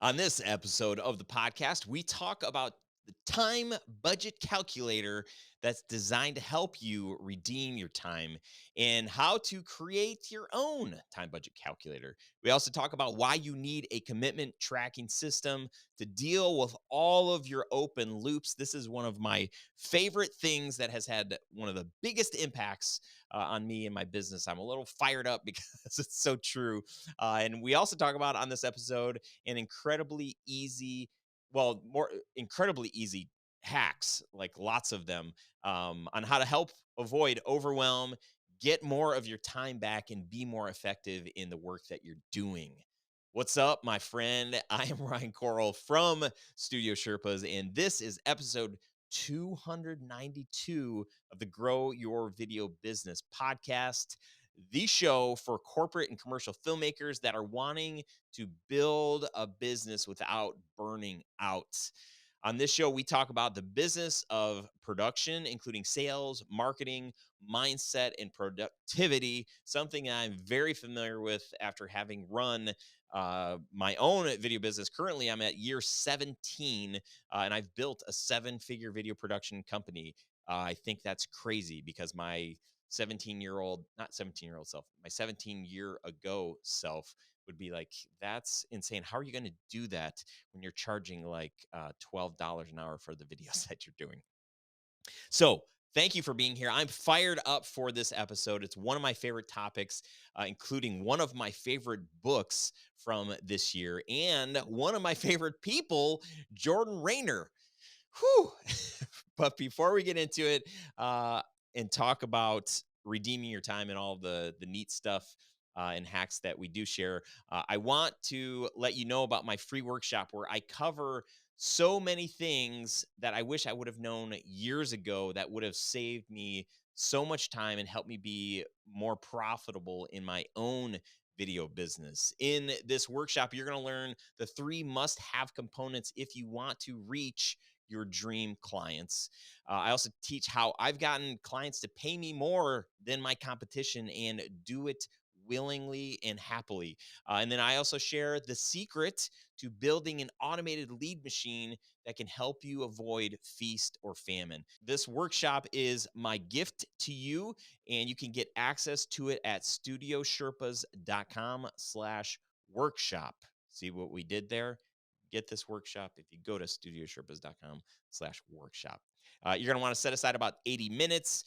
On this episode of the podcast, we talk about the time budget calculator that's designed to help you redeem your time and how to create your own time budget calculator. We also talk about why you need a commitment tracking system to deal with all of your open loops. This is one of my favorite things that has had one of the biggest impacts on me and my business. I'm a little fired up because it's so true. And we also talk about on this episode and incredibly easy hacks, like lots of them, on how to help avoid overwhelm, get more of your time back, and be more effective in the work that you're doing. What's up, my friend? I am Ryan Coral from Studio Sherpas, and this is episode 292 of the Grow Your Video Business podcast, the show for corporate and commercial filmmakers that are wanting to build a business without burning out. On this show, we talk about the business of production, including sales, marketing, mindset, and productivity, something I'm very familiar with after having run my own video business. Currently, I'm at year 17, and I've built a 7-figure video production company. I think that's crazy because my 17-year-ago self would be like, that's insane. How are you going to do that when you're charging like $12 an hour for the videos that you're doing? So thank you for being here. I'm fired up for this episode. It's one of my favorite topics, including one of my favorite books from this year and one of my favorite people, Jordan Raynor. Whew. But before we get into it and talk about redeeming your time and all the neat stuff and hacks that we do share, I want to let you know about my free workshop where I cover so many things that I wish I would have known years ago that would have saved me so much time and helped me be more profitable in my own video business. In this workshop, you're going to learn the 3 must-have components if you want to reach your dream clients. I also teach how I've gotten clients to pay me more than my competition and do it willingly and happily. And then I also share the secret to building an automated lead machine that can help you avoid feast or famine. This workshop is my gift to you, and you can get access to it at studiosherpas.com/workshop. See what we did there? Get this workshop if you go to studiosherpas.com/workshop. You're going to want to set aside about 80 minutes.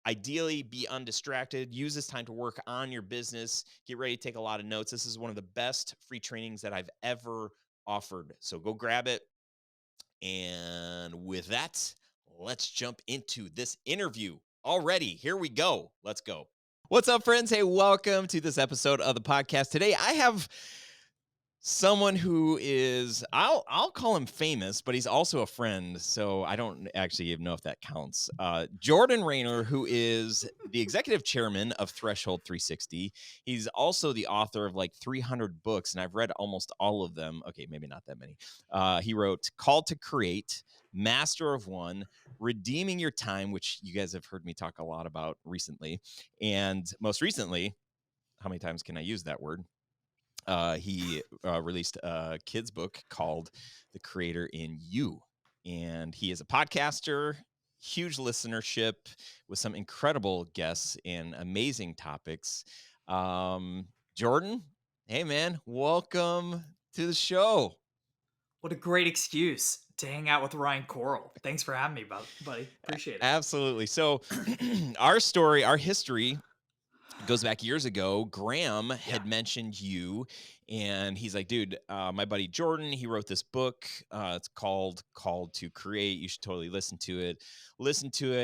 Ideally, be undistracted. Use this time to work on your business. Get ready to take a lot of notes. This is one of the best free trainings that I've ever offered. So go grab it. And with that, let's jump into this interview. Already, here we go. Let's go. What's up, friends? Hey, welcome to this episode of the podcast. Today, I have someone who is, I'll call him famous, but he's also a friend, so I don't actually even know if that counts. Jordan Raynor, who is the executive chairman of Threshold 360. He's also the author of like 300 books, and I've read almost all of them. Okay, maybe not that many. He wrote Called to Create, Master of One, Redeeming Your Time, which you guys have heard me talk a lot about recently. And most recently, how many times can I use that word? He released a kid's book called The Creator in You. And he is a podcaster, huge listenership with some incredible guests and amazing topics. Jordan, hey, man, welcome to the show. What a great excuse to hang out with Ryan Coral. Thanks for having me, buddy. Appreciate it. Absolutely. So our history goes back years ago. Graham Yeah. had mentioned you, and he's like, dude, my buddy Jordan, he wrote this book. It's called to Create. You should totally listen to it.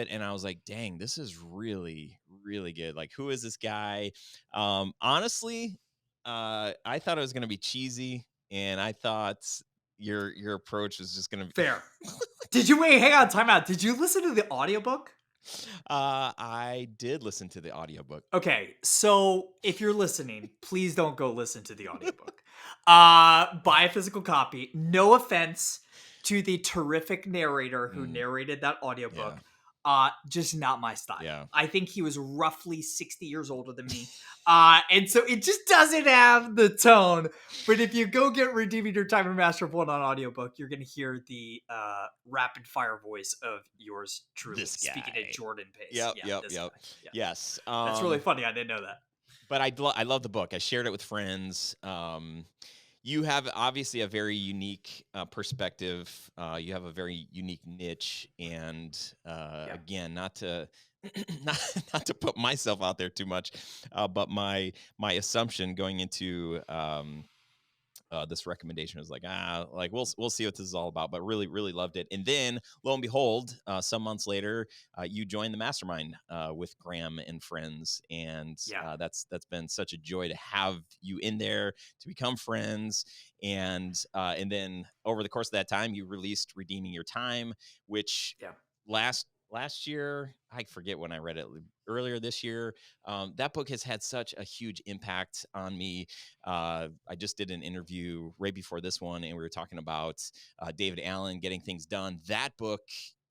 And I was like, dang, this is really, really good. Like, who is this guy? Honestly, I thought it was going to be cheesy, and I thought your approach was just going to be Fair. Hang on, time out. Did you listen to the audiobook? I did listen to the audiobook. Okay, so if you're listening, please don't go listen to the audiobook. Buy a physical copy. No offense to the terrific narrator who narrated that audiobook. Yeah. Just not my style. Yeah. I think he was roughly 60 years older than me. And so it just doesn't have the tone. But if you go get Redeeming Your Time and Master of One on audiobook, you're going to hear the rapid fire voice of yours truly This speaking at guy. Jordan pace. Yep, Yeah, yep, this yep. guy. Yeah. Yes. That's really funny. I didn't know that. But I love the book. I shared it with friends. You have obviously a very unique perspective. You have a very unique niche, and Yeah. again, not to not not to put myself out there too much, but my assumption going into this recommendation was like, like we'll see what this is all about, but really loved it. And then lo and behold, some months later, you joined the mastermind with Graham and friends, and Yeah. that's been such a joy to have you in there, to become friends. And then over the course of that time, you released Redeeming Your Time, which Yeah. last year, I forget when I read it, earlier this year. That book has had such a huge impact on me. I just did an interview right before this one, and we were talking about David Allen getting things done. That book,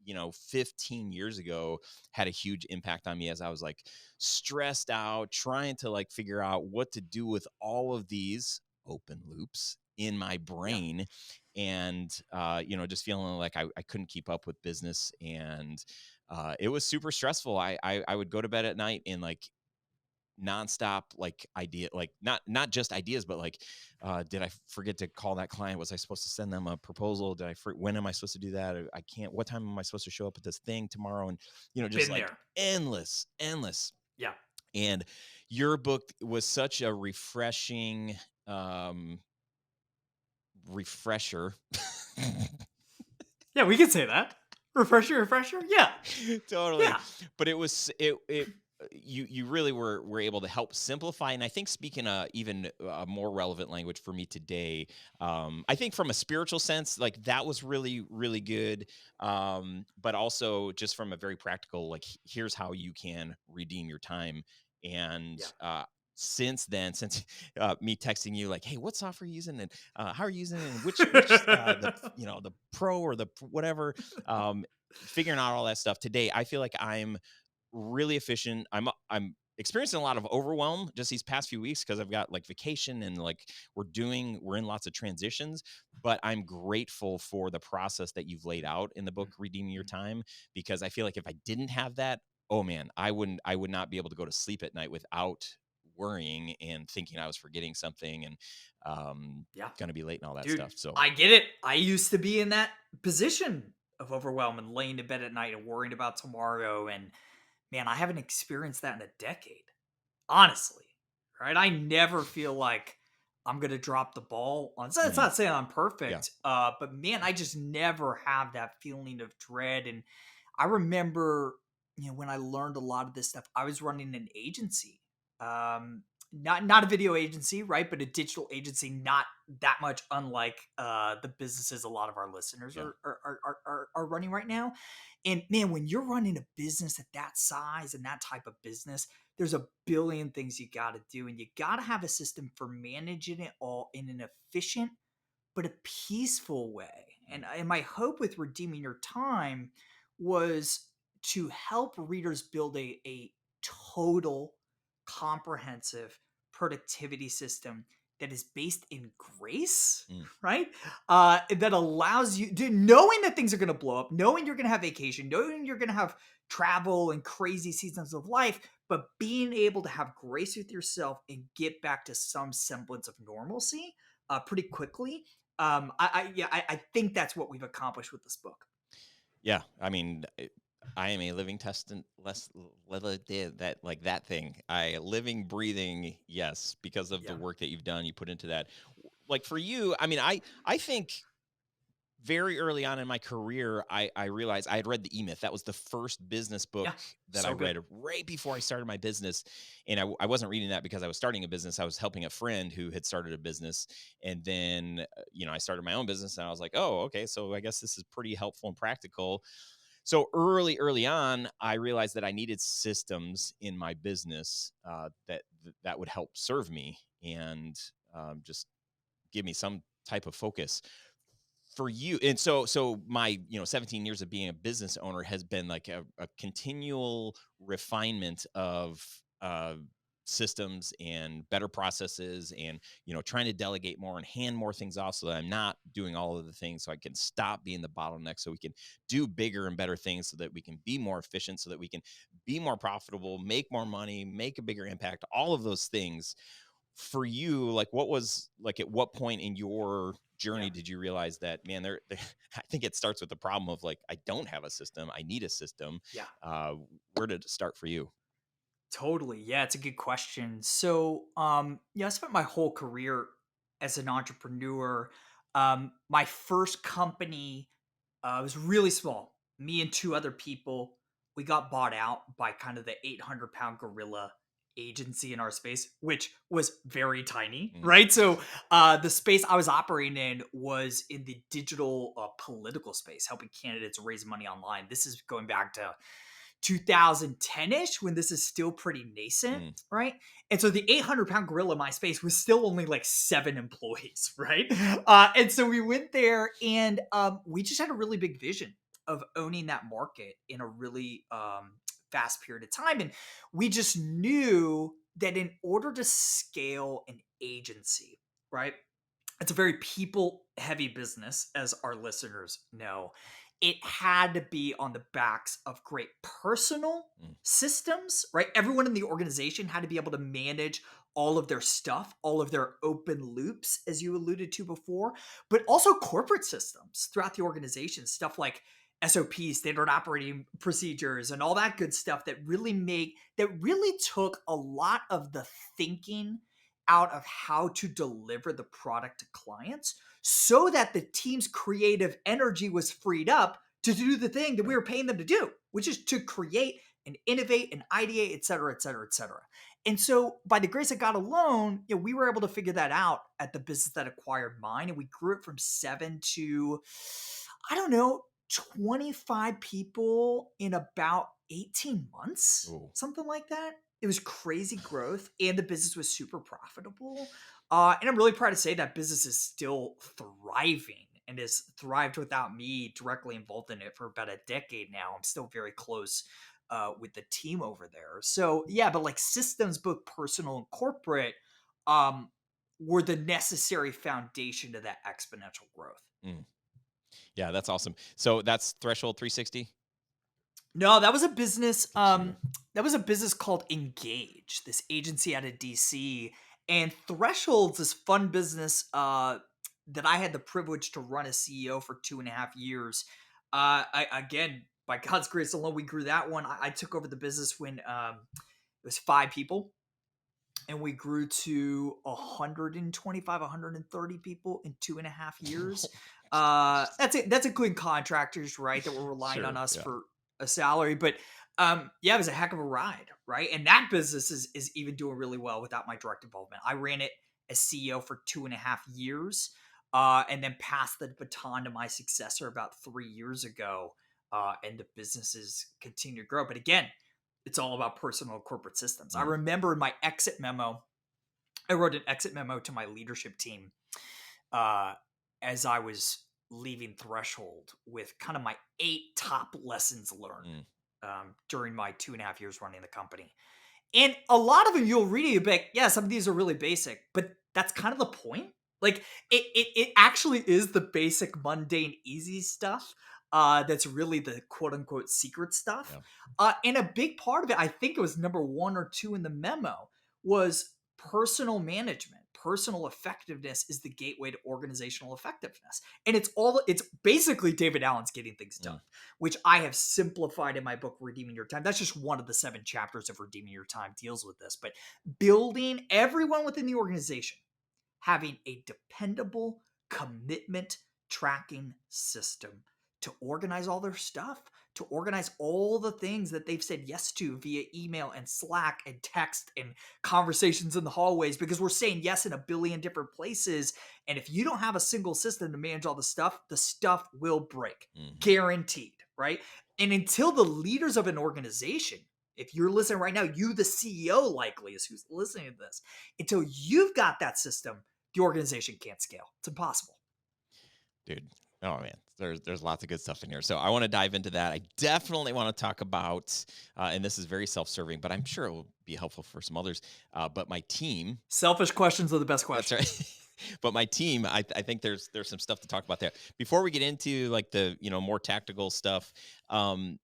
15 years ago, had a huge impact on me as I was like stressed out, trying to like figure out what to do with all of these open loops in my Yeah. brain. And just feeling like I couldn't keep up with business. And it was super stressful. I would go to bed at night and like nonstop like idea, like not just ideas, but like did I forget to call that client? Was I supposed to send them a proposal? When am I supposed to do that? I can't. What time am I supposed to show up at this thing tomorrow? And just Been like there. endless. Yeah. And your book was such a refreshing um refresher. Yeah, we can say that. Refresher, refresher. Yeah. Totally. Yeah. But it you really were able to help simplify, and I think speaking a even a more relevant language for me today. I think from a spiritual sense, like that was really good. But also just from a very practical, like here's how you can redeem your time. And Yeah. since then, since me texting you like, hey, what software are you using, and how are you using it, and which the pro or the whatever, um figuring out all that stuff today, I feel like I'm really efficient. I'm experiencing a lot of overwhelm just these past few weeks because I've got like vacation, and like we're in lots of transitions. But I'm grateful for the process that you've laid out in the book Redeeming Your Mhm. Time, because I feel like if I didn't have that, oh man, I would not be able to go to sleep at night without worrying and thinking I was forgetting something, and Yeah. gonna be late and all that Dude, stuff. So I get it. I used to be in that position of overwhelm and laying in bed at night and worrying about tomorrow. And man, I haven't experienced that in a decade, honestly. Right? I never feel like I'm gonna drop the ball on. So it's mhm, not saying I'm yeah, perfect, but man, I just never have that feeling of dread. And I remember, when I learned a lot of this stuff, I was running an agency. Not a video agency, right? But a digital agency, not that much unlike the businesses a lot of our listeners yeah, are running right now. And man, when you're running a business at that size and that type of business, there's a billion things you got to do, and you got to have a system for managing it all in an efficient but a peaceful way. mm, And my hope with Redeeming Your Time was to help readers build a total, comprehensive productivity system that is based in grace, mm, right? That allows you, knowing that things are going to blow up, knowing you're going to have vacation, knowing you're going to have travel and crazy seasons of life, but being able to have grace with yourself and get back to some semblance of normalcy pretty quickly. I think that's what we've accomplished with this book. yeah. I mean, I am a living testament, that like that thing. I living, breathing, yes, because of the Yeah, work that you've done, you put into that. Like for you, I mean, I think very early on in my career, I realized I had read The E-Myth. That was the first business book yeah, that I so good. read right before I started my business. And I wasn't reading that because I was starting a business. I was helping a friend who had started a business. And then, I started my own business, and I was like, oh, okay, so I guess this is pretty helpful and practical. So early on, I realized that I needed systems in my business that would help serve me and just give me some type of focus. for you, and so my 17 years of being a business owner has been like a continual refinement of systems and better processes, and trying to delegate more and hand more things off so that I'm not doing all of the things, so I can stop being the bottleneck, so we can do bigger and better things, so that we can be more efficient, so that we can be more profitable, make more money, make a bigger impact, all of those things. For you, like, what was like, at what point in your Yeah. journey did you realize that, man, I think it starts with the problem of like, I don't have a system, I need a system. Yeah. uh where did it start for you? Totally. Yeah, it's a good question. So, I spent my whole career as an entrepreneur. My first company was really small. Me and two other people. We got bought out by kind of the 800-pound gorilla agency in our space, which was very tiny, Mm, right? So, the space I was operating in was in the digital political space, helping candidates raise money online. This is going back to 2010-ish, when this is still pretty nascent, mm, right? And so the 800-pound gorilla in my space was still only like 7 employees, right? And so we went there, and we just had a really big vision of owning that market in a really fast period of time. And we just knew that in order to scale an agency, right? It's a very people heavy business, as our listeners know. It had to be on the backs of great personal mm. systems, right? Everyone in the organization had to be able to manage all of their stuff, all of their open loops, as you alluded to before, but also corporate systems throughout the organization, stuff like SOPs, standard operating procedures, and all that good stuff that really took a lot of the thinking out of how to deliver the product to clients, so that the team's creative energy was freed up to do the thing that we Right. were paying them to do, which is to create and innovate and ideate, et cetera, et cetera, et cetera. And so, by the grace of God alone, we were able to figure that out at the business that acquired mine. And we grew it from 7 to, I don't know, 25 people in about 18 months, Oh. something like that. It was crazy growth, and the business was super profitable. And I'm really proud to say that business is still thriving and has thrived without me directly involved in it for about a decade now. I'm still very close with the team over there. So yeah, but like systems, both personal and corporate, um, were the necessary foundation to that exponential growth. Mm. Yeah, that's awesome. So that's Threshold 360. No, that was a business. Thank you. That was a business called Engage, this agency out of DC. And Thresholds, this fun business that I had the privilege to run as CEO for 2.5 years. Again, by God's grace alone, we grew that one. I took over the business when it was 5 people, and we grew to 125, 130 people in 2.5 years. That's it. That's including contractors, right? That were relying on Sure. us Yeah. for a salary. But yeah, it was a heck of a ride, right? And that business is even doing really well without my direct involvement. I ran it as CEO for 2.5 years, and then passed the baton to my successor about 3 years ago. And the businesses continue to grow. But again, it's all about personal and corporate systems. I Mm. remember in my exit memo, I wrote an exit memo to my leadership team uh, as I was leaving Threshold with kind of my 8 top lessons learned Mm. during my 2.5 years running the company. And a lot of them you'll read it, you'll be like, yeah, some of these are really basic, but that's kind of the point. Like it actually is the basic, mundane, easy stuff. That's really the quote unquote secret stuff. Yeah. And a big part of it, I think it was number 1 or 2 in the memo, was personal management. Personal effectiveness is the gateway to organizational effectiveness. And it's basically David Allen's getting things done, Mm. which I have simplified in my book, Redeeming Your Time. That's just one of the 7 chapters of Redeeming Your Time deals with this. But building everyone within the organization having a dependable commitment tracking system to organize all their stuff, to organize all the things that they've said yes to via email and Slack and text and conversations in the hallways, because we're saying yes in a billion different places. And if you don't have a single system to manage all the stuff will break. Mhm. Guaranteed, right? And until the leaders of an organization, if you're listening right now, you, the CEO, likely is who's listening to this, until you've got that system, the organization can't scale. It's impossible. Dude. Oh man, there's lots of good stuff in here. So I want to dive into that. I definitely want to talk about, and this is very self-serving, but I'm sure it will be helpful for some others. But my team, Selfish questions are the best that's questions. right. But my team, I think there's some stuff to talk about there. Before we get into like the more tactical stuff, um,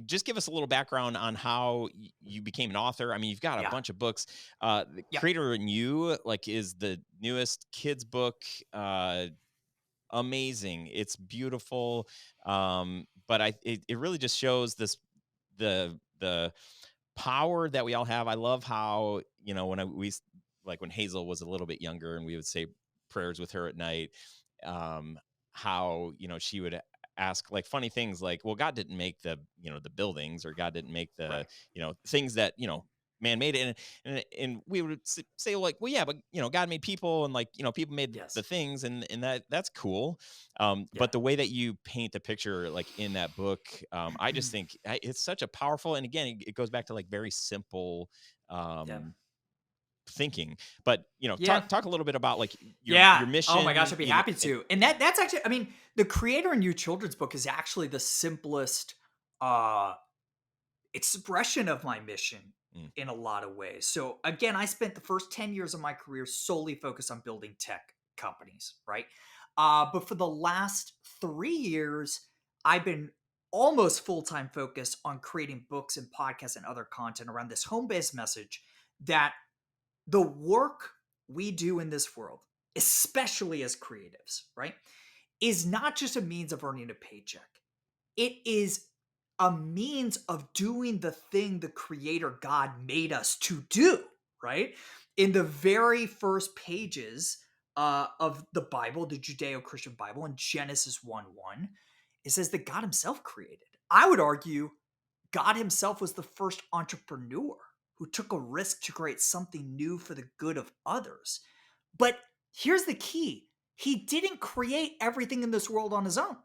just give us a little background on how you became an author. I mean, you've got a Yeah. bunch of books. The Yep. Creator in You, like, is the newest kids book. Amazing. It's beautiful. But it really just shows the power that we all have. I love how, when like when Hazel was a little bit younger and we would say prayers with her at night, um, how, she would ask like funny things like, well, God didn't make the buildings, or God didn't make the, Right. things that, man made it. And we would say like, well, yeah, but God made people, and like, people made the Yes. things, and that's cool. Yeah. But the way that you paint the picture, like in that book, I just think it's such a powerful, and again, it goes back to like very simple Yeah. um, thinking. But Yeah. talk a little bit about like Yeah. your Oh my gosh, mission. I'd be happy to. And that's actually, I mean, the Creator in You children's book is actually the simplest uh expression of my mission Mm, in a lot of ways. So again, I spent the first 10 years of my career solely focused on building tech companies, right? But for the last 3 years, I've been almost full-time focused on creating books and podcasts and other content around this home-based message that the work we do in this world, especially as creatives, right, is not just a means of earning a paycheck. It is a means of doing the thing the creator God made us to do, right? In the very first pages of the Bible, the Judeo Christian Bible, in Genesis 1 1, it says that God himself created. I would argue God himself was the first entrepreneur who took a risk to create something new for the good of others. But here's the key, he didn't create everything in this world on his own.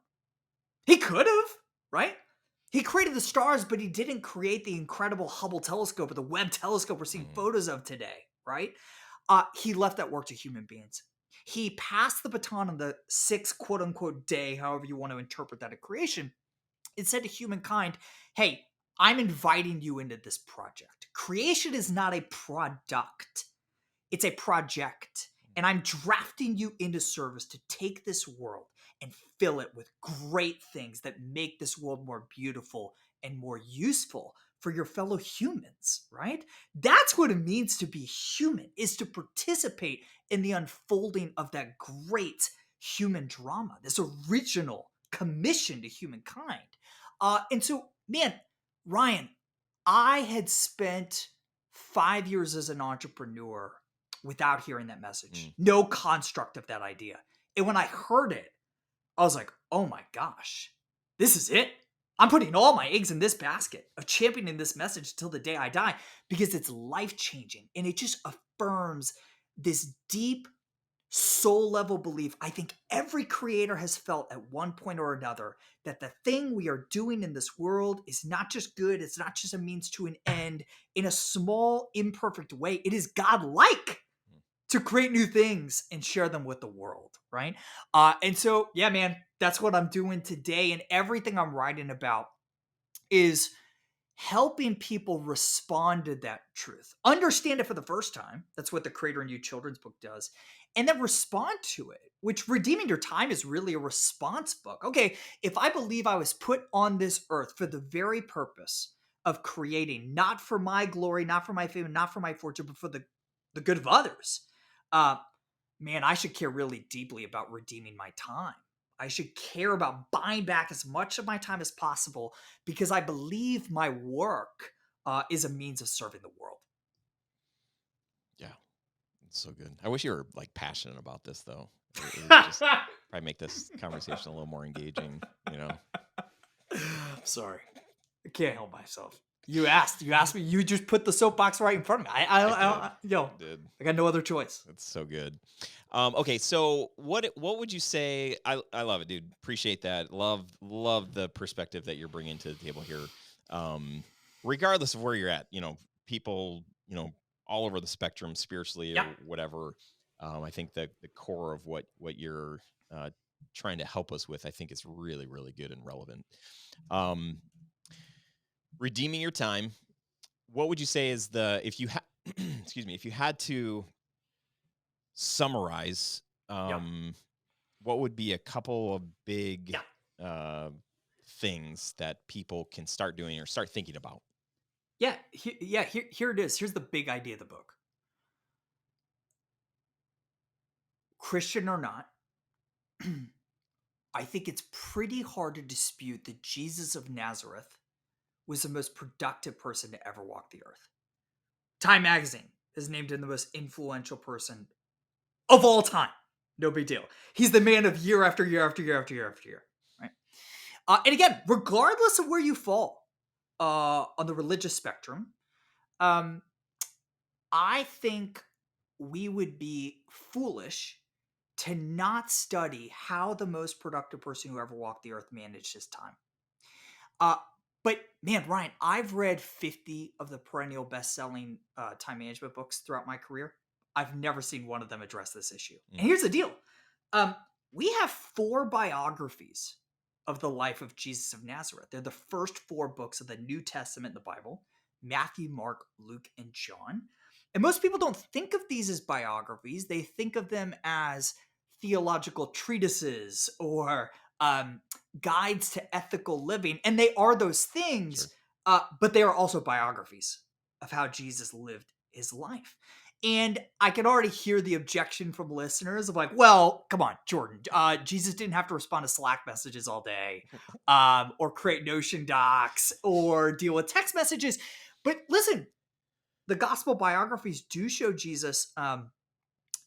He could have, right? He created the stars, but he didn't create the incredible Hubble telescope or the Webb telescope we're seeing mm, photos of today, right? He left that work to human beings. He passed the baton on the sixth quote unquote day, however you want to interpret that, of creation. It said to humankind, hey, I'm inviting you into this project. Creation is not a product, it's a project. And I'm drafting you into service to take this world and fill it with great things that make this world more beautiful and more useful for your fellow humans, right? That's what it means to be human, is to participate in the unfolding of that great human drama, this original commission to humankind. And so, man, Ryan, I had spent 5 years as an entrepreneur without hearing that message. mm. No construct of that idea. And when I heard it, I was like, oh my gosh, this is it. I'm putting all my eggs in this basket of championing this message till the day I die, because it's life changing and it just affirms this deep soul level belief I think every creator has felt at one point or another, that the thing we are doing in this world is not just good, it's not just a means to an end in a small, imperfect way. It is God-like to create new things and share them with the world, right? And so, yeah, man, that's what I'm doing today. And everything I'm writing about is helping people respond to that truth, understand it for the first time. That's what the Creator in You children's book does. And then respond to it, which Redeeming Your Time is really a response book. Okay, if I believe I was put on this earth for the very purpose of creating, not for my glory, not for my fame, not for my fortune, but for the good of others, uh, man, I should care really deeply about redeeming my time. I should care about buying back as much of my time as possible, because I believe my work is a means of serving the world. Yeah, it's so good. I wish you were like passionate about this though. It would just probably make this conversation a little more engaging. Sorry, I can't help myself. You asked me. You just put the soapbox right in front of me. I did. Yo, I did. I got no other choice. It's so good. Okay, so what would you say? I love it, dude. Appreciate that. Love the perspective that you're bringing to the table here. Um, Regardless of where you're at, people, all over the spectrum, spiritually Yeah, or whatever. I think that the core of what you're uh, trying to help us with, I think is really, really good and relevant. Um, redeeming your time. What would you say is if you had, excuse me, if you had to summarize, Yeah. what would be a couple of big Yeah. uh, things that people can start doing or start thinking about? Yeah. Here it is. Here's the big idea of the book. Christian or not, I think it's pretty hard to dispute that Jesus of Nazareth was the most productive person to ever walk the earth. Time magazine has named him the most influential person of all time. No big deal. He's the man of year after year after year after year after year. Right. And again, regardless of where you fall on the religious spectrum, um, I think we would be foolish to not study how the most productive person who ever walked the earth managed his time. Uh, but man, Ryan, I've read 50 of the perennial best-selling time management books throughout my career. I've never seen one of them address this issue. Mm, And here's the deal: um, we have 4 biographies of the life of Jesus of Nazareth. They're the first 4 books of the New Testament in the Bible: Matthew, Mark, Luke, and John. And most people don't think of these as biographies; they think of them as theological treatises or um, guides to ethical living, and they are those things, sure. but they are also biographies of how Jesus lived his life. And I can already hear the objection from listeners of like, well, come on, Jordan. Jesus didn't have to respond to Slack messages all day, or create Notion docs, or deal with text messages. But listen, the gospel biographies do show Jesus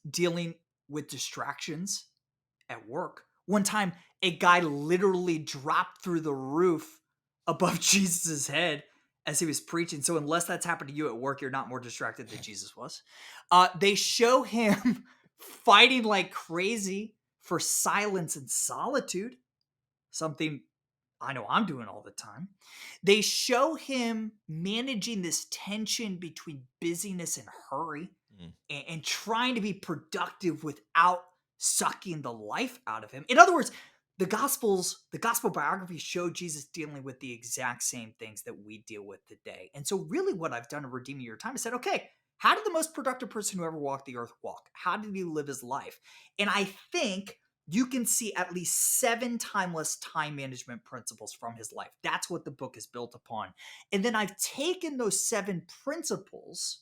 dealing with distractions at work. One time, a guy literally dropped through the roof above Jesus' head as he was preaching. So, unless that's happened to you at work, you're not more distracted than Jesus was. They show him fighting like crazy for silence and solitude, something I know I'm doing all the time. They show him managing this tension between busyness and hurry, Mm, and trying to be productive without sucking the life out of him. In other words, the gospel biographies show Jesus dealing with the exact same things that we deal with today. And so, really, what I've done in redeeming your time is said, okay, how did the most productive person who ever walked the earth walk? How did he live his life? And I think you can see at least 7 timeless time management principles from his life. That's what the book is built upon. And then I've taken those 7 principles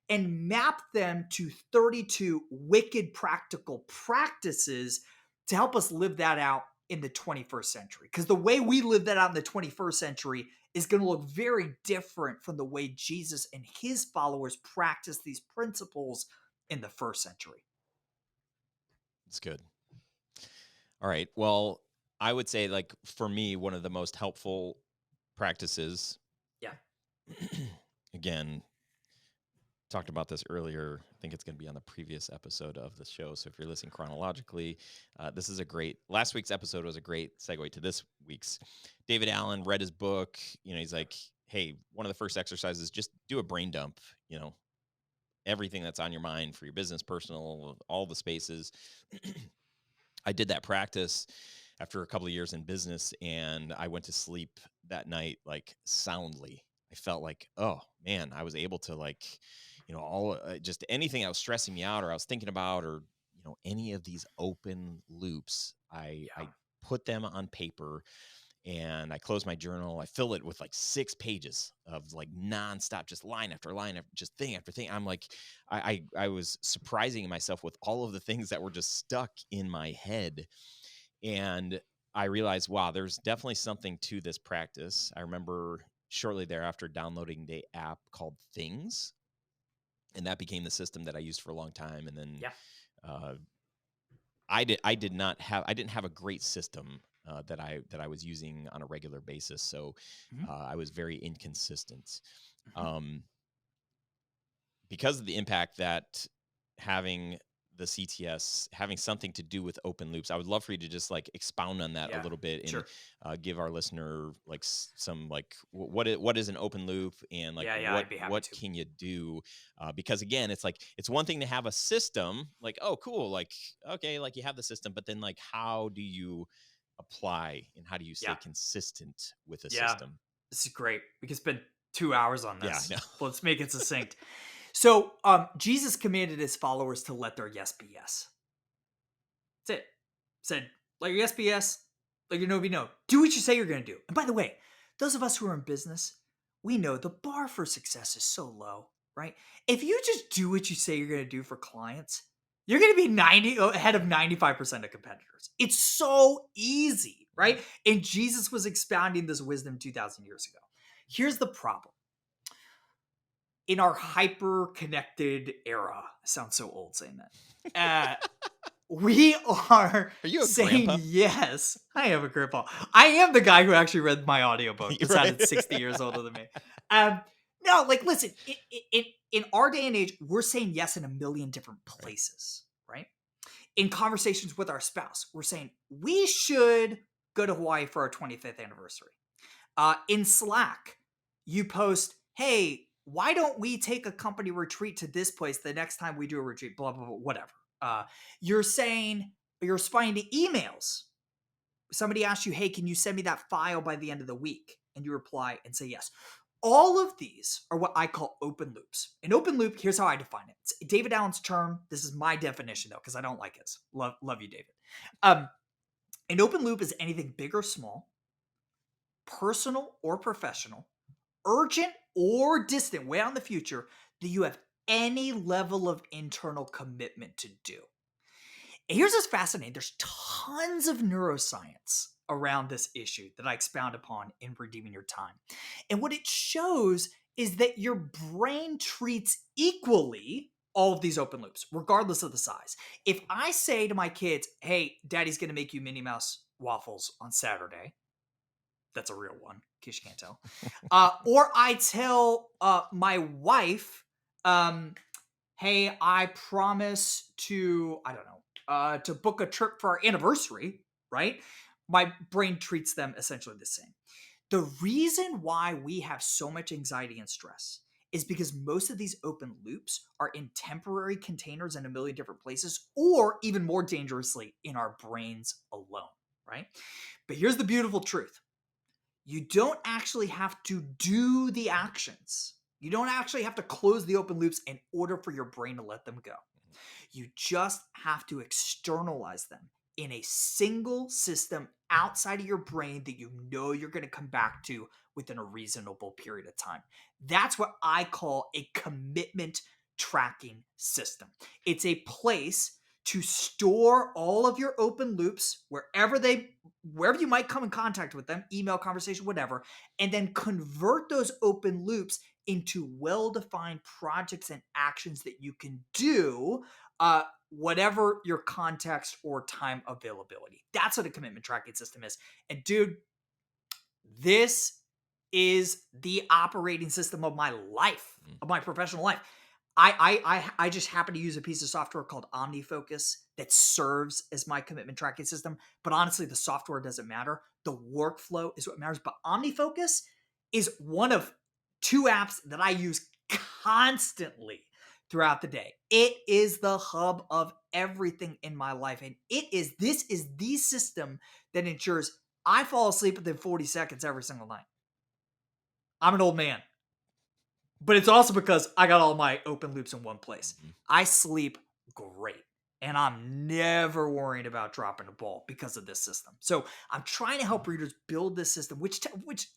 and map them to 32 wicked practical practices to help us live that out in the 21st century. Because the way we live that out in the 21st century is going to look very different from the way Jesus and his followers practice these principles in the first century. it's good. All right. Well, I would say, like, for me, one of the most helpful practices, Yeah. again, talked about this earlier. I think it's going to be on the previous episode of the show. So if you're listening chronologically, this is a great, last week's episode was a great segue to this week's. David Allen read his book. He's like, hey, one of the first exercises, just do a brain dump, everything that's on your mind for your business, personal, all the spaces. I did that practice after a couple of years in business, and I went to sleep that night like soundly. I felt like, oh man, I was able to, like, all just anything that was stressing me out or I was thinking about, or any of these open loops, I Yeah. put them on paper, and I close my journal. I fill it with like 6 pages of like nonstop, just line after line, after, just thing after thing. I'm like, I was surprising myself with all of the things that were just stuck in my head. And I realized, wow, there's definitely something to this practice. I remember shortly thereafter downloading the app called Things, and that became the system that I used for a long time. And then Yeah. uh, I didn't have a great system that I was using on a regular basis, so Mhm. I was very inconsistent. Mhm. Um, because of the impact that having the CTS having something to do with open loops. I would love for you to just like expound on that a Yeah, little bit and sure. give our listener like some like what is an open loop and like Yeah, yeah, what I'd be happy what to. can you do? Because again, it's like it's one thing to have a system, like oh cool, like okay, like you have the system, but then like how do you apply and how do you stay Yeah, consistent with a yeah. system? This is great. We could spend 2 hours on Yeah, I this. know. Let's make it succinct. So, Jesus commanded his followers to let their yes be yes. That's it. Said, let your yes be yes, let your no be no. Do what you say you're going to do. And by the way, those of us who are in business, we know the bar for success is so low, right? If you just do what you say you're going to do for clients, you're going to be 90 ahead of 95% of competitors. It's so easy, Mhm. right? And Jesus was expounding this wisdom 2000 years ago. Here's the problem. In our hyper connected era, I sound so old saying that. We are Are you a saying grandpa? yes. I am a grandpa. I am the guy who actually read my audiobook that Right. sounded 60 years older than me. Um, no, like, listen, in our day and age, we're saying yes in a million different Right. places, right? In conversations with our spouse, we're saying we should go to Hawaii for our 25th anniversary. In Slack, you post, hey, why don't we take a company retreat to this place the next time we do a retreat, blah, blah, blah, whatever. Uh, you're saying, you're responding to emails. Somebody asks you, hey, can you send me that file by the end of the week? And you reply and say yes. All of these are what I call open loops. An open loop, here's how I define it. It's David Allen's term. This is my definition, though, because I don't like his. Love you, David. Um, an open loop is anything big or small, personal or professional, urgent or distant, way out in the future, that you have any level of internal commitment to do. And here's what's fascinating. There's tons of neuroscience around this issue that I expound upon in Redeeming Your Time. And what it shows is that your brain treats equally all of these open loops, regardless of the size. If I say to my kids, hey, daddy's going to make you Minnie Mouse waffles on Saturday, that's a real one, in case you can't tell. Or I tell my wife, hey, I promise to, I don't know, to book a trip for our anniversary, right? My brain treats them essentially the same. The reason why we have so much anxiety and stress is because most of these open loops are in temporary containers in a million different places, or even more dangerously, in our brains alone, right? But here's the beautiful truth. You don't actually have to do the actions. You don't actually have to close the open loops in order for your brain to let them go. You just have to externalize them in a single system outside of your brain that you know you're going to come back to within a reasonable period of time. That's what I call a commitment tracking system. It's a place to store all of your open loops wherever you might come in contact with them, email, conversation, whatever, and then convert those open loops into well-defined projects and actions that you can do whatever your context or time availability. That's what a commitment tracking system is. And dude, this is the operating system of my life, Mm. of my professional life. I just happen to use a piece of software called OmniFocus that serves as my commitment tracking system. But honestly, the software doesn't matter. The workflow is what matters. But OmniFocus is one of two apps that I use constantly throughout the day. It is the hub of everything in my life. And this is the system that ensures I fall asleep within 40 seconds every single night. I'm an old man. But it's also because I got all my open loops in one place. Mhm. I sleep great. And I'm never worrying about dropping a ball because of this system. So I'm trying to help readers build this system, which,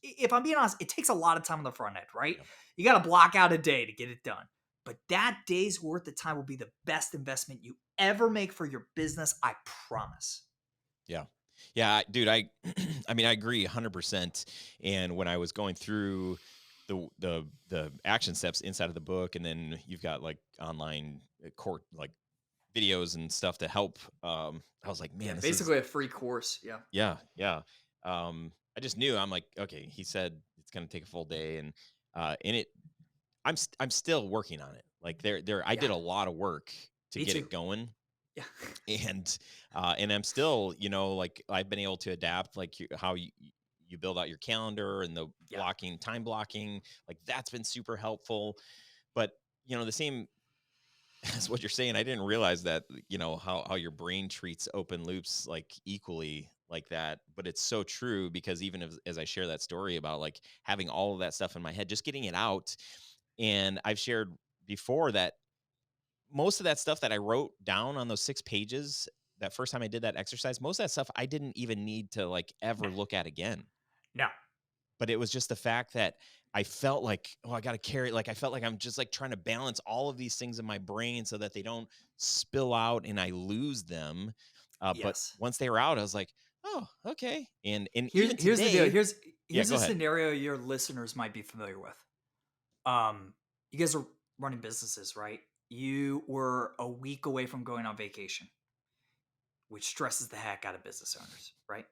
if I'm being honest, it takes a lot of time on the front end, right? Yep. You got to block out a day to get it done. But that day's worth of time will be the best investment you ever make for your business. I promise. Yeah. Yeah, dude, I mean, I agree 100%. And when I was going through the action steps inside of the book, and then you've got like online court like videos and stuff to help. I was like, Yeah, man, this is basically a free course. Yeah. yeah, yeah. I just knew. I'm like, okay, he said it's gonna take a full day, and I'm still working on it. Like I Yeah. did a lot of work to Me get too. it going. Yeah. And I'm still, like I've been able to adapt, like how you build out your calendar and the Yeah. time blocking, like that's been super helpful. But the same as what you're saying, I didn't realize that, how your brain treats open loops like equally like that. But it's so true, because even as I share that story about like having all of that stuff in my head, just getting it out. And I've shared before that most of that stuff that I wrote down on those 6 pages, that first time I did that exercise, most of that stuff I didn't even need to like No. ever look at again. No. But it was just the fact that I felt like, oh, I got to carry, like, I felt like I'm just like trying to balance all of these things in my brain so that they don't spill out and I lose them. But Yes. once they were out, I was like, oh, okay. And Here's even here's the deal. today, Here's yeah, here's go a ahead. scenario your listeners might be familiar with. You guys are running businesses, right? You were a week away from going on vacation, which stresses the heck out of business owners, right?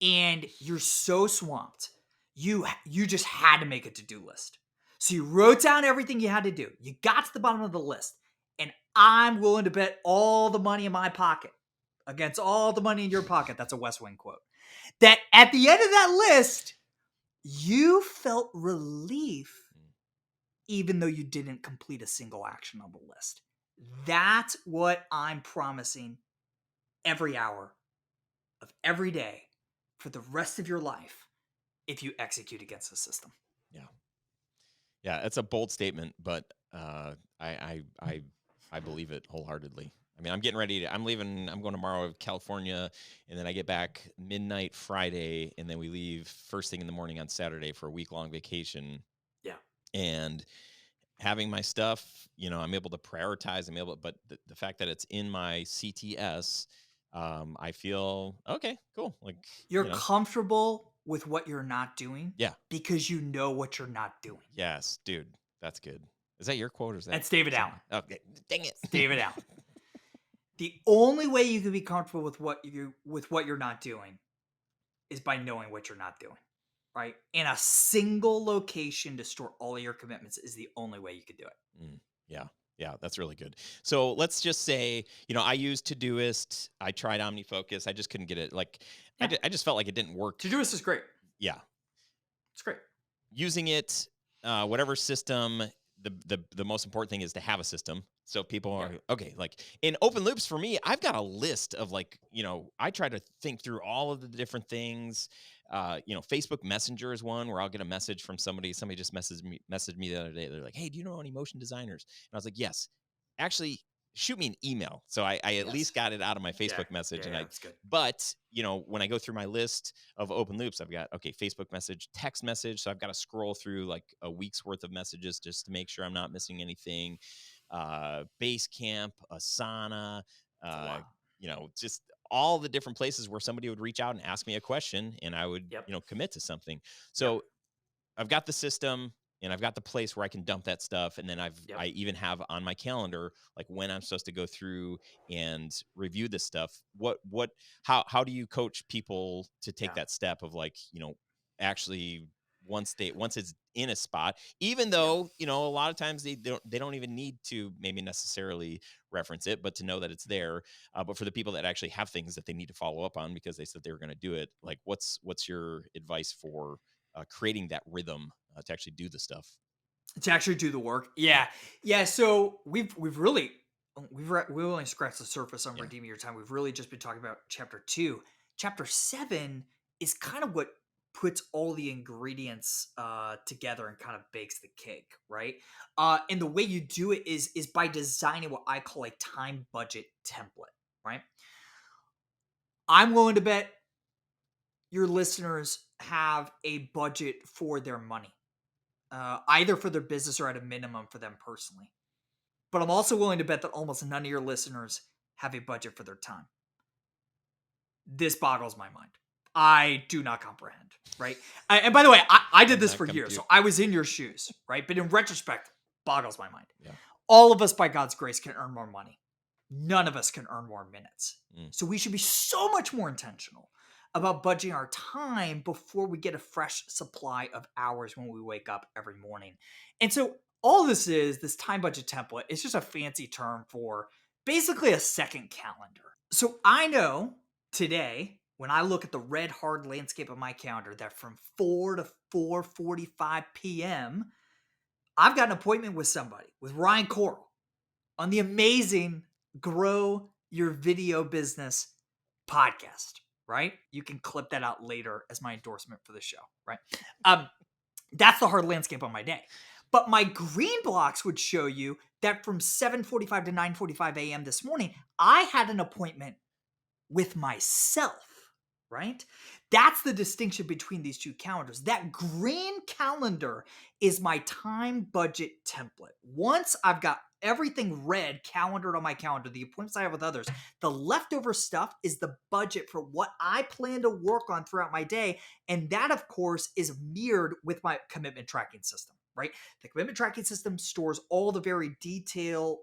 And you're so swamped. You just had to make a to-do list. So you wrote down everything you had to do. You got to the bottom of the list. And I'm willing to bet all the money in my pocket against all the money in your pocket. That's a West Wing quote. That at the end of that list, you felt relief even though you didn't complete a single action on the list. That's what I'm promising every hour of every day for the rest of your life if you execute against the system. Yeah. Yeah. It's a bold statement, but I believe it wholeheartedly. I mean, I'm getting ready to, I'm leaving, I'm going tomorrow to California, and then I get back midnight Friday, and then we leave first thing in the morning on Saturday for a week long vacation. Yeah. And having my stuff, I'm able to prioritize. But the fact that it's in my CTS, I feel okay, cool. Like, You're comfortable with what you're not doing yeah, because you know what you're not doing. yes, dude, that's good. Is that your quote or is that That's David Allen. something? Okay, dang It's it. David Allen. The only way you can be comfortable with what you're not doing is by knowing what you're not doing. Right? And a single location to store all of your commitments is the only way you could do it. Mm, yeah. Yeah, that's really good. So let's just say, I used Todoist. I tried OmniFocus. I just couldn't get it. Like, Yeah. I just felt like it didn't work. Todoist is great. Yeah. It's great. Using it, whatever system, the most important thing is to have a system. So people Yeah. are okay. Like in open loops for me, I've got a list of like, I try to think through all of the different things. Facebook Messenger is one where I'll get a message from somebody. Somebody just messaged me the other day. They're like, "Hey, do you know any motion designers?" And I was like, "Yes." Actually, shoot me an email. So I at least Yes. got it out of my Yeah. Facebook message. Yeah. And Yeah. That's good. but when I go through my list of open loops, I've got, okay, Facebook message, text message. So I've got to scroll through like a week's worth of messages just to make sure I'm not missing anything. Basecamp, Asana, It's a uh, lot. just all the different places where somebody would reach out and ask me a question and I would, Yep. commit to something. Yep. So I've got the system and I've got the place where I can dump that stuff. And then Yep. I even have on my calendar, like when I'm supposed to go through and review this stuff. How do you coach people to take Yeah. that step of like, actually once it's in a spot, even Yep. though, a lot of times they don't even need to maybe necessarily reference it, but to know that it's there. But for the people that actually have things that they need to follow up on because they said they were going to do it, like what's your advice for creating that rhythm to actually do the stuff. To actually do the work. Yeah, Yeah. Yeah. So we've really we only scratched the surface on yeah, redeeming your time. We've really just been talking about chapter 2. Chapter 7 is kind of what puts all the ingredients together and kind of bakes the cake, right? And the way you do it is by designing what I call a time budget template, right? I'm willing to bet your listeners have a budget for their money, either for their business or at a minimum for them personally. But I'm also willing to bet that almost none of your listeners have a budget for their time. This boggles my mind. I do not comprehend, right? And by the way, I did could this not for years, compute. so I was in your shoes, right? But in retrospect, boggles my mind. Yeah. All of us, by God's grace, can earn more money. None of us can earn more minutes. Mm. So we should be so much more intentional about budgeting our time before we get a fresh supply of hours when we wake up every morning. And so all this time budget template, is just a fancy term for basically a second calendar. So I know today when I look at the red hard landscape of my calendar that from 4 to 4:45 p.m. I've got an appointment with somebody, with Ryan Coral on the amazing Grow Your Video Business podcast, right? You can clip that out later as my endorsement for the show, right? Um, that's the hard landscape on my day. But my green blocks would show you that from 7:45 to 9:45 a.m. this morning, I had an appointment with myself, right? That's the distinction between these two calendars. That green calendar is my time budget template. Once I've got everything red calendared on my calendar, the appointments I have with others, the leftover stuff is the budget for what I plan to work on throughout my day. And that, of course, is mirrored with my commitment tracking system, right? The commitment tracking system stores all the very detailed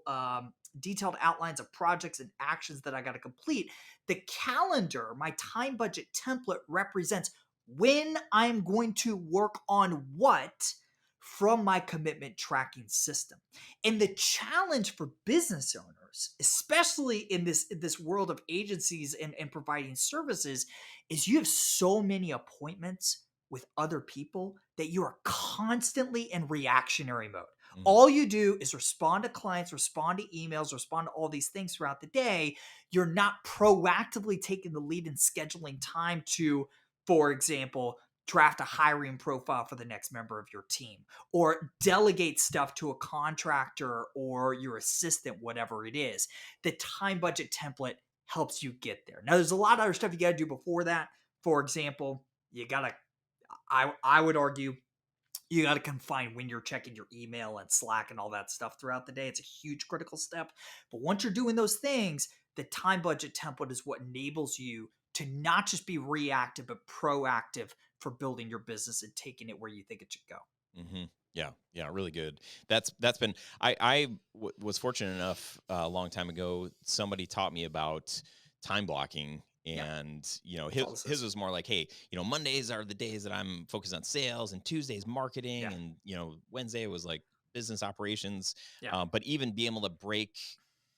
outlines of projects and actions that I got to complete. The calendar, my time budget template, represents when I'm going to work on what from my commitment tracking system. And the challenge for business owners, especially in this world of agencies and providing services, is you have so many appointments with other people that you are constantly in reactionary mode. Mm, All you do is respond to clients, respond to emails, respond to all these things throughout the day. You're not proactively taking the lead in scheduling time to, for example, draft a hiring profile for the next member of your team or delegate stuff to a contractor or your assistant, whatever it is. The time budget template helps you get there. Now, there's a lot of other stuff you got to do before that. For example, you got to, I would argue, you got to confine when you're checking your email and Slack and all that stuff throughout the day. It's a huge critical step. But once you're doing those things, the time budget template is what enables you to not just be reactive, but proactive for building your business and taking it where you think it should go. hmm Yeah, yeah, really good. That's been was fortunate enough a long time ago. Somebody taught me about time blocking, Yeah, and that's all this his is. was more like, hey, Mondays are the days that I'm focused on sales, and Tuesdays Yeah, marketing, and Wednesday was like business operations. yeah, But even being able to break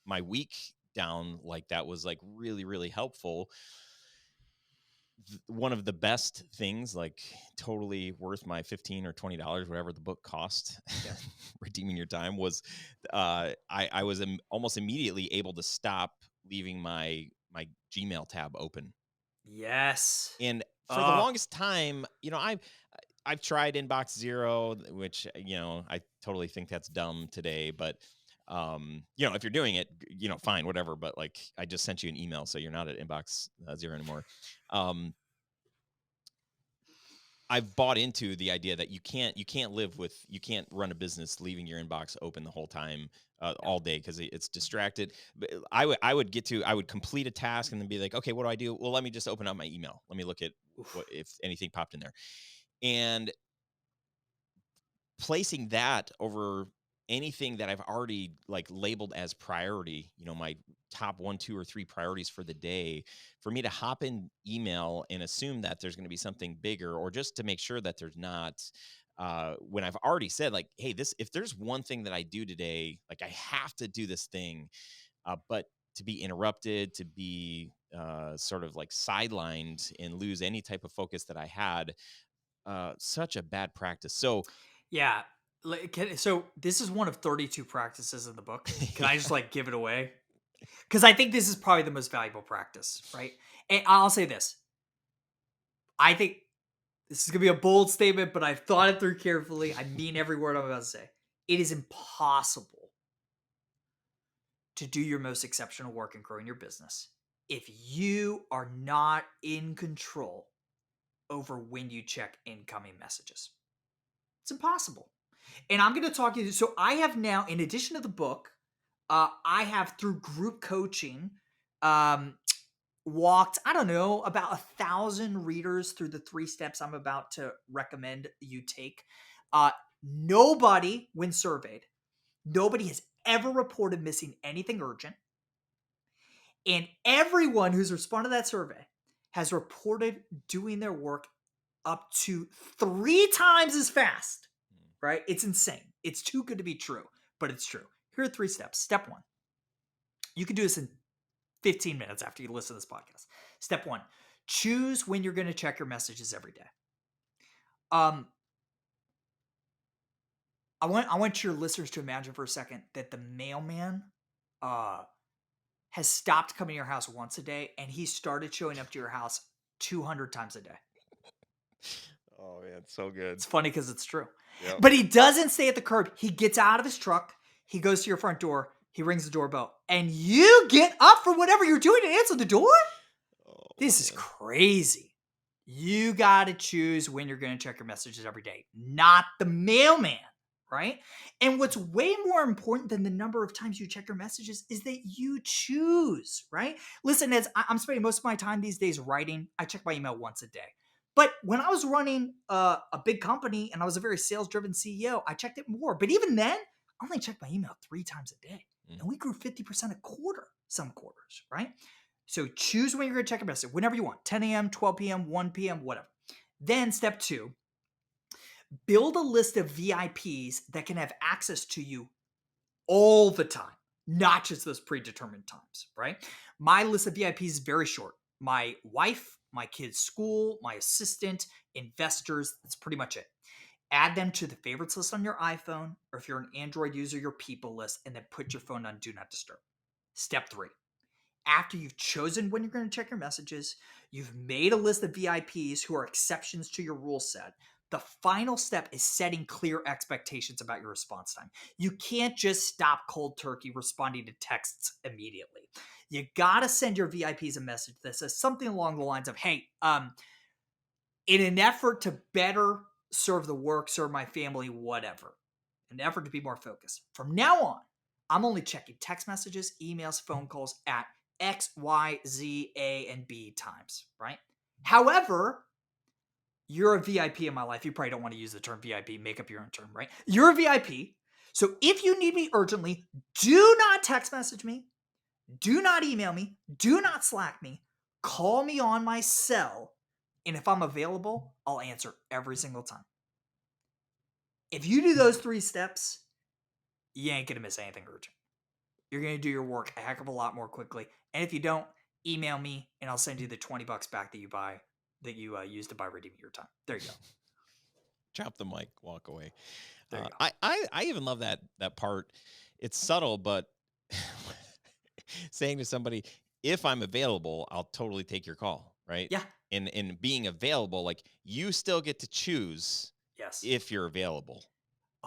my week down like that was like really really helpful. One of the best things, like totally worth my 15 or $20, whatever the book cost, yeah. redeeming your time, was I was almost immediately able to stop leaving my Gmail tab open. Yes. And for the Oh, longest time, I've tried inbox zero, which I totally think that's dumb today, but if you're doing it, fine, whatever, but like I just sent you an email, so you're not at inbox zero anymore. um I've bought into the idea that you can't run a business leaving your inbox open the whole time, yeah. all day, because it's distracted. But I would complete a task and then be like, okay, what do I do? Well, let me just open up my email. Let me look at what, Oof. if anything popped in there, and placing that over anything that I've already like labeled as priority, my top one, two, or three priorities for the day, for me to hop in email and assume that there's going to be something bigger, or just to make sure that there's not, when I've already said like, hey, if there's one thing that I do today, like I have to do this thing, but to be interrupted, to be sort of like sidelined and lose any type of focus that I had, such a bad practice. So Yeah. So this is one of 32 practices in the book. Can I just yeah. like give it away? Because I think this is probably the most valuable practice, right? And I'll say this. I think this is going to be a bold statement, but I've thought it through carefully. I mean every word I'm about to say. It is impossible to do your most exceptional work and growing your business if you are not in control over when you check incoming messages. It's impossible. And I'm going to talk to you. So I have now, in addition to the book, I have through group coaching, um, walked, I don't know, about 1,000 readers through the 3 steps I'm about to recommend you take. Uh, Nobody, when surveyed, nobody has ever reported missing anything urgent. And everyone who's responded to that survey has reported doing their work up to 3 times as fast, right? It's insane. It's too good to be true, but it's true. Here are 3 steps. Step one, You can do this in 15 minutes after you listen to this podcast. Step one, choose when you're going to check your messages every day. Um, I want your listeners to imagine for a second that the mailman uh, has stopped coming to your house once a day and he started showing up to your house 200 times a day. Oh man, it's so good. It's funny because it's true. Yep. But he doesn't stay at the curb. He gets out of his truck. He goes to your front door. He rings the doorbell. And you get up for whatever you're doing to answer the door? Oh This is man. crazy. You got to choose when you're going to check your messages every day, not the mailman, right? And what's way more important than the number of times you check your messages is that you choose, right? Listen, as I'm spending most of my time these days writing, I check my email once a day. But when I was running a big company and I was a very sales driven CEO, I checked it more. But even then, I only checked my email 3 times a day. And we grew 50% a quarter, some quarters, right? So choose when you're going to check a message, whenever you want, 10 a.m., 12 p.m., 1 p.m., whatever. Then step two, build a list of VIPs that can have access to you all the time, not just those predetermined times, right? My list of VIPs is very short. My wife, my kid's school, my assistant, investors, that's pretty much it. Add them to the favorites list on your iPhone, or if you're an Android user, your people list, and then put your phone on Do Not Disturb. Step three, after you've chosen when you're going to check your messages, you've made a list of VIPs who are exceptions to your rule set. The final step is setting clear expectations about your response time. You can't just stop cold turkey responding to texts immediately. You got to send your VIPs a message that says something along the lines of, hey, in an effort to better serve the work, serve my family, whatever, an effort to be more focused. From now on, I'm only checking text messages, emails, phone calls at X, Y, Z, A, and B times, right? However, you're a VIP in my life. You probably don't want to use the term VIP. Make up your own term, right? You're a VIP. So if you need me urgently, do not text message me. Do not email me. Do not Slack me. Call me on my cell. And if I'm available, I'll answer every single time. If you do those 3 steps, you ain't going to miss anything urgent. You're going to do your work a heck of a lot more quickly. And if you don't, email me and I'll send you the $20 back that you use to buy redeeming your time. There you go. Drop the mic, walk away. There you go. I even love that part. It's subtle, but saying to somebody, if I'm available, I'll totally take your call, right? Yeah. And being available, like you still get to choose Yes. if you're available,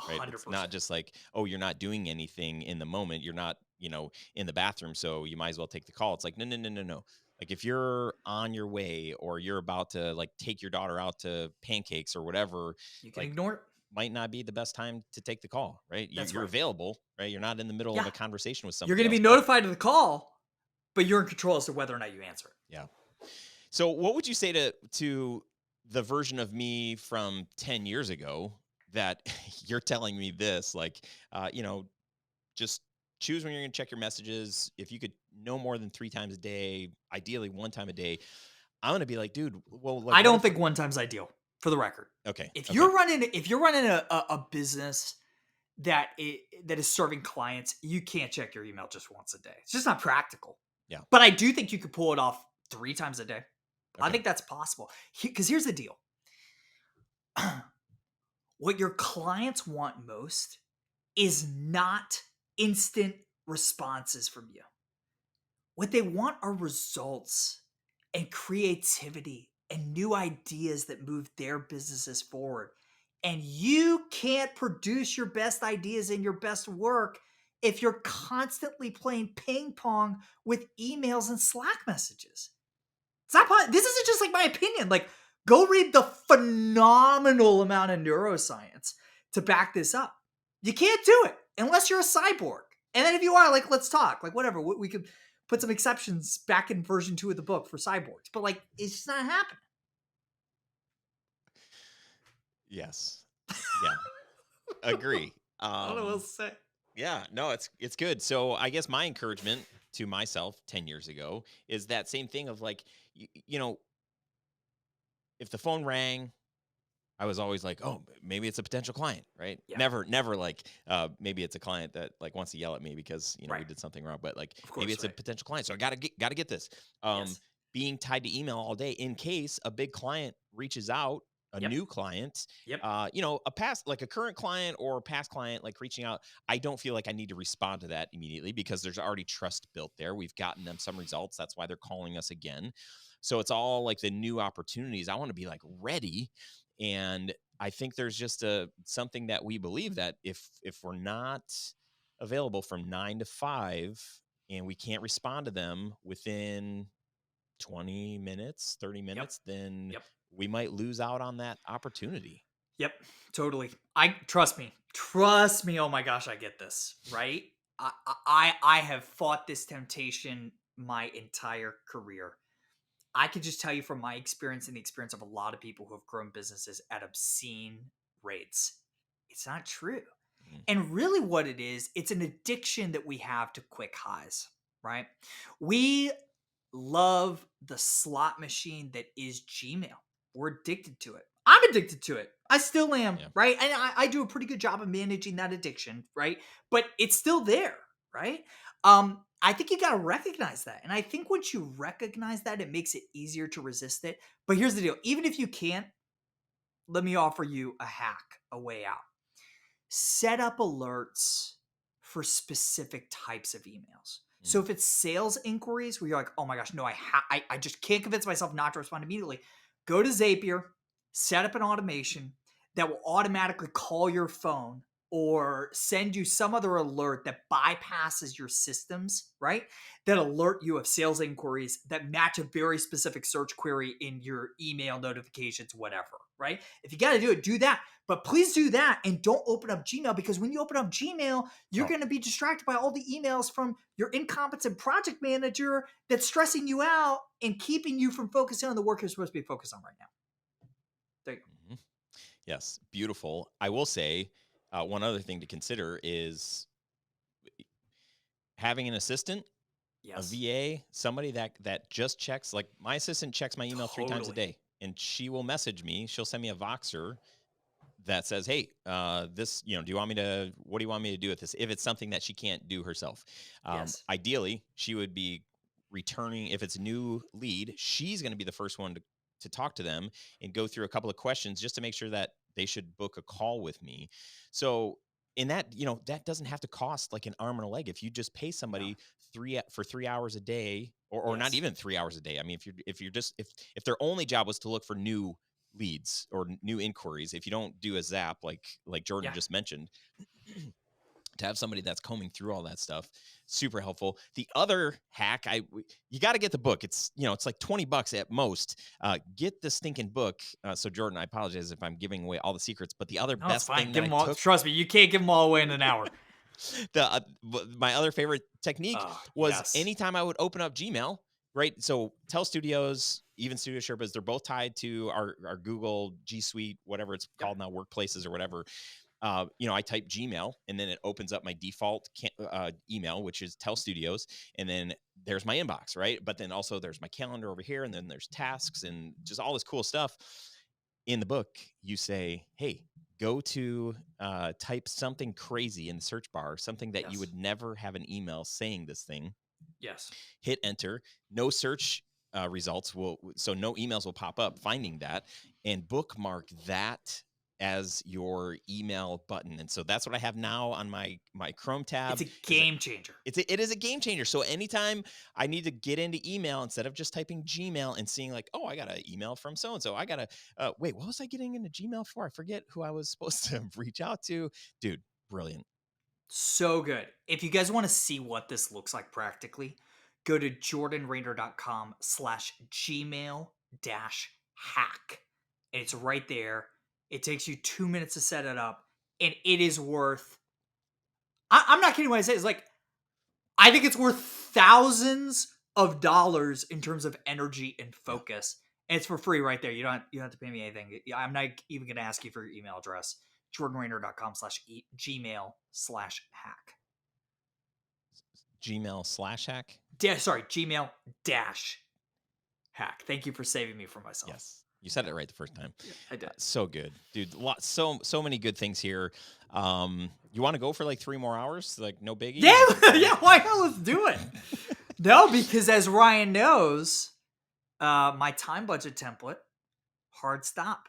right? It's 100%. not just like, oh, you're not doing anything in the moment. You're not, in the bathroom, so you might as well take the call. It's like, no, no, no, no, no. Like if you're on your way or you're about to like take your daughter out to pancakes or whatever, You can like ignore it. might not be the best time to take the call, right? That's You're right. available, right? You're not in the middle of Yeah. a conversation with You're somebody going to be else, but notified of the call, but you're in control as to whether or not you answer it. yeah. So what would you say to the version of me from 10 years ago that you're telling me this, like, just choose when you're going to check your messages. If you could no more than 3 times a day, ideally 1 time a day, I'm going to be like, dude, well, like, I what don't if, think 1 time's ideal, for the record. okay. If Okay. you're running a business that is serving clients, you can't check your email just once a day. It's just not practical. Yeah. But I do think you could pull it off 3 times a day. I Okay. think that's possible. Because here's the deal. What your clients want most is not instant responses from you. What they want are results and creativity and new ideas that move their businesses forward. And you can't produce your best ideas and your best work if you're constantly playing ping pong with emails and Slack messages. This isn't just like my opinion. Like, go read the phenomenal amount of neuroscience to back this up. You can't do it unless you're a cyborg. And then if you are, like, let's talk. Like, whatever. We could put some exceptions back in version 2 of the book for cyborgs. But, like, it's just not happening. Yes. Yeah. Agree. I don't know what else to say. Yeah, no, it's good. So I guess my encouragement to myself 10 years ago is that same thing of like, if the phone rang, I was always like, "Oh, maybe it's a potential client," right? Yeah. Never like, maybe it's a client that like wants to yell at me because we Right. did something wrong. But like, Of maybe course. it's a Right. potential client, so I gotta get this. Um, Yes. being tied to email all day in case a big client reaches out, a Yep. new client, Yep. a past like a current client or past client like reaching out. I don't feel like I need to respond to that immediately because there's already trust built there. We've gotten them some results. That's why they're calling us again. So it's all like the new opportunities. I want to be like ready, and I think there's just a something that we believe that if we're not available from 9 to 5 and we can't respond to them within 20 minutes, 30 Yep. minutes, then Yep. we might lose out on that opportunity. Yep, totally. I trust me. Trust me. Oh my gosh, I get this, right? I have fought this temptation my entire career. I can just tell you from my experience and the experience of a lot of people who have grown businesses at obscene rates. It's not true. Mm, And really what it is, it's an addiction that we have to quick highs, right? We love the slot machine that is Gmail. We're addicted to it. I'm addicted to it. I still am, yeah. right? And I do a pretty good job of managing that addiction, right? But it's still there, right? I think you got to recognize that. And I think once you recognize that, it makes it easier to resist it. But here's the deal, even if you can't, let me offer you a hack, a way out. Set up alerts for specific types of emails. So Mm, if it's sales inquiries where you're like, oh my gosh, no, I just can't convince myself not to respond immediately, go to Zapier, set up an automation that will automatically call your phone or send you some other alert that bypasses your systems, right? That alert you of sales inquiries that match a very specific search query in your email notifications, whatever, right? If you got to do it, do that. But please do that and don't open up Gmail, because when you open up Gmail, you're oh, going to be distracted by all the emails from your incompetent project manager that's stressing you out and keeping you from focusing on the work you're supposed to be focused on right now. There you go. mhm. Yes, beautiful. I will say one other thing to consider is having an assistant, a Yes, VA, somebody that just checks. Like my assistant checks my email 3 times a totally. day, and she will message me. She'll send me a Voxer that says, "Hey, this, do you want me to? What do you want me to do with this?" If it's something that she can't do herself, Yes. ideally, she would be returning. If it's a new lead, she's going to be the first one to talk to them and go through a couple of questions just to make sure that they should book a call with me. So. In that, that doesn't have to cost like an arm and a leg. If you just pay No. somebody 3 hours a day, or not Yes. even 3 hours a day. I mean, if you're just if their only job was to look for new leads or new inquiries, if you don't do a zap like Jordan Yeah. just mentioned, to have somebody that's combing through all that stuff, super helpful. The other hack, you got to get the book. It's like $20 at most. Get the stinking book. So Jordan, I apologize if I'm giving away all the secrets, but the other No, it's best fine. thing Give that I them all. took, Trust me, you can't give them all away in an hour. my other favorite technique Oh, was yes. anytime I would open up Gmail, right? So Tell Studios, even Studio Sherpas, they're both tied to our Google G Suite, whatever it's Yep. called now, workplaces or whatever. I type Gmail and then it opens up my default email, which is Tell Studios. And then there's my inbox, right? But then also there's my calendar over here. And then there's tasks and just all this cool stuff. In the book, you say, hey, go to type something crazy in the search bar, something that you Yes. would never have an email saying this thing, Yes. hit enter. No search results so no emails will pop up finding that, and bookmark that as your email button. And so that's what I have now on my Chrome It's tab. a Is game changer. it is a game changer. So anytime I need to get into email, instead of just typing Gmail and seeing like, oh, I got an email from so and so, I got to wait, what was I getting into Gmail for? I forget who I was supposed to reach out to. Dude, brilliant. So good. If you guys want to see what this looks like practically, go to jordanraynor.com/gmail dash hack. And it's right there. It takes you 2 minutes to set it up. And it is worth, I'm not kidding when I say it's like, I think it's worth thousands of dollars in terms of energy and Yeah. focus. And it's for free right there. You don't have to pay me anything. I'm not even going to ask you for your email address. jordanraynor.com/gmail/hack. Gmail/hack. Sorry, Gmail dash hack. Thank you for saving me from myself. Yes. You said Yeah, it right the first time. yeah, I did. So good, dude. So many good things here. You want to go for like 3 more hours? Like no biggie. Yeah, You yeah. Why not? Let's do it. No, because as Ryan knows, my time budget template, hard stop,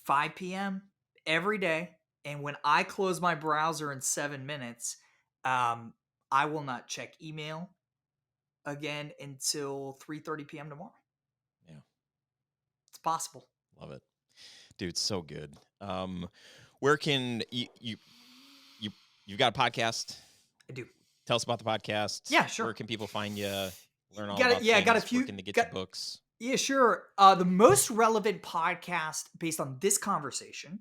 5 p.m. every day. And when I close my browser in 7 minutes, um, I will not check email again until 3:30 p.m. tomorrow. yeah, It's possible. love it, dude. So good. Where can you you've got a podcast? I do. Tell us about the podcast. Yeah, Where sure. can people find you? Learn all Got it. about Yeah, got a things. Where few. can they get Got your books? Yeah, sure. The most relevant podcast based on this conversation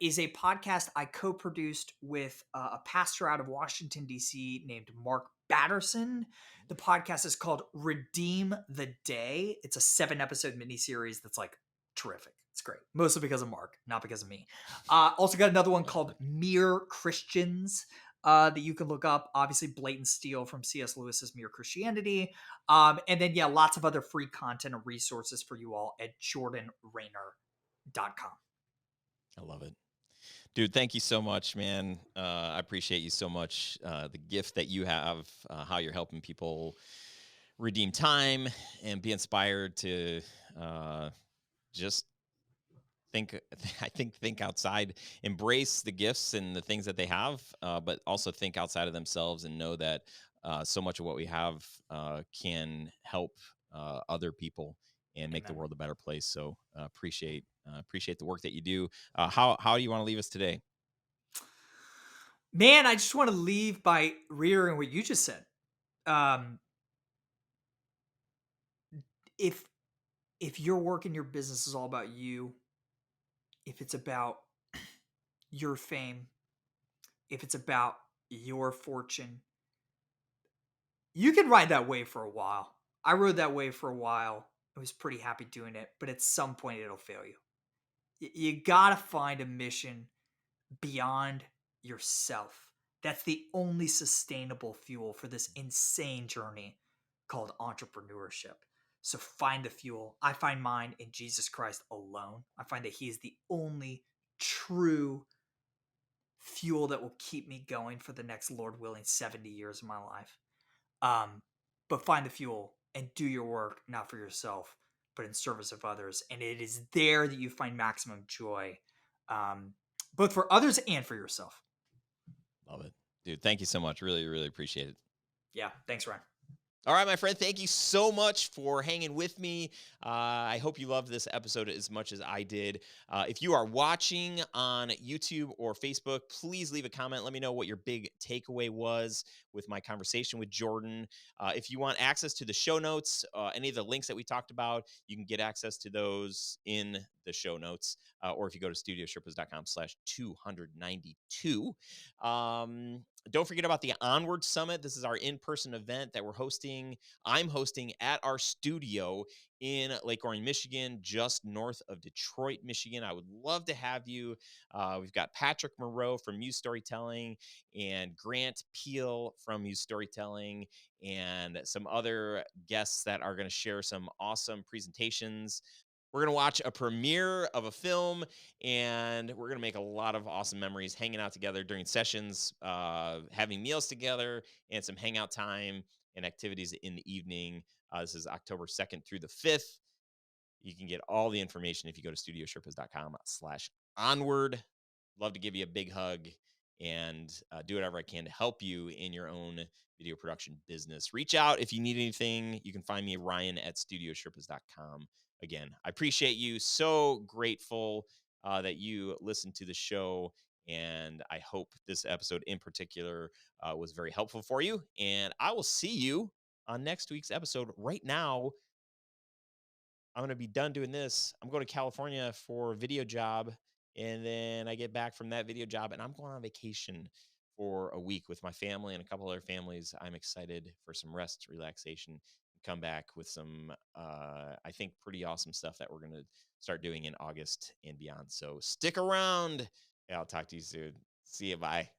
is a podcast I co-produced with a pastor out of Washington D.C. named Mark Batterson. The podcast is called Redeem the Day. It's a 7-episode miniseries that's like terrific. It's great, mostly because of Mark, not because of me. Also got another one called Mere Christians that you can look up. Obviously, blatant steal from C.S. Lewis's Mere Christianity. And then, yeah, lots of other free content and resources for you all at jordanraynor.com. I love it. Dude, thank you so much, man. I appreciate you so much. The gift that you have, how you're helping people redeem time and be inspired to just think. Think outside, embrace the gifts and the things that they have, but also think outside of themselves and know that so much of what we have can help other people and make the Amen. world a better place. So appreciate the work that you do. How do you want to leave us today? Man, I just want to leave by reiterating what you just said. Um, if if your work and your business is all about you, if it's about your fame, if it's about your fortune, you can ride that wave for a while. I rode that wave for a while. I was pretty happy doing it, but at some point it'll fail you. You gotta find a mission beyond yourself. That's the only sustainable fuel for this insane journey called entrepreneurship. So find the fuel. I find mine in Jesus Christ alone. I find that He is the only true fuel that will keep me going for the next, Lord willing, 70 years of my life. Um, but find the fuel and do your work, not for yourself, but in service of others. And it is there that you find maximum joy, um, both for others and for yourself. Love it, dude. Thank you so much. Really, really appreciate it. Yeah. Thanks, Ryan. All right, my friend, thank you so much for hanging with me. I hope you loved this episode as much as I did. If you are watching on YouTube or Facebook, please leave a comment. Let me know what your big takeaway was with my conversation with Jordan. If you want access to the show notes, any of the links that we talked about, you can get access to those in the show notes. Or if you go to studiosherpas.com/292. Don't forget about the Onward Summit. This is our in-person event that we're hosting. I'm hosting at our studio in Lake Orion, Michigan, just north of Detroit, Michigan. I would love to have you. We've got Patrick Moreau from Muse Storytelling and Grant Peel from Muse Storytelling and some other guests that are going to share some awesome presentations. We're going to watch a premiere of a film, and we're going to make a lot of awesome memories hanging out together during sessions, having meals together, and some hangout time and activities in the evening. This is October 2nd through the 5th. You can get all the information if you go to studiosherpas.com/onward. Love to give you a big hug and do whatever I can to help you in your own video production business. Reach out if you need anything. You can find me, Ryan, at studiosherpas.com. Again, I appreciate you. So grateful that you listened to the show. And I hope this episode in particular was very helpful for you. And I will see you on next week's episode. Right now, I'm going to be done doing this. I'm going to California for a video job. And then I get back from that video job and I'm going on vacation for a week with my family and a couple other families. I'm excited for some rest, relaxation, and come back with some, I think, pretty awesome stuff that we're going to start doing in August and beyond. So stick around. Yeah, I'll talk to you soon. See you. Bye.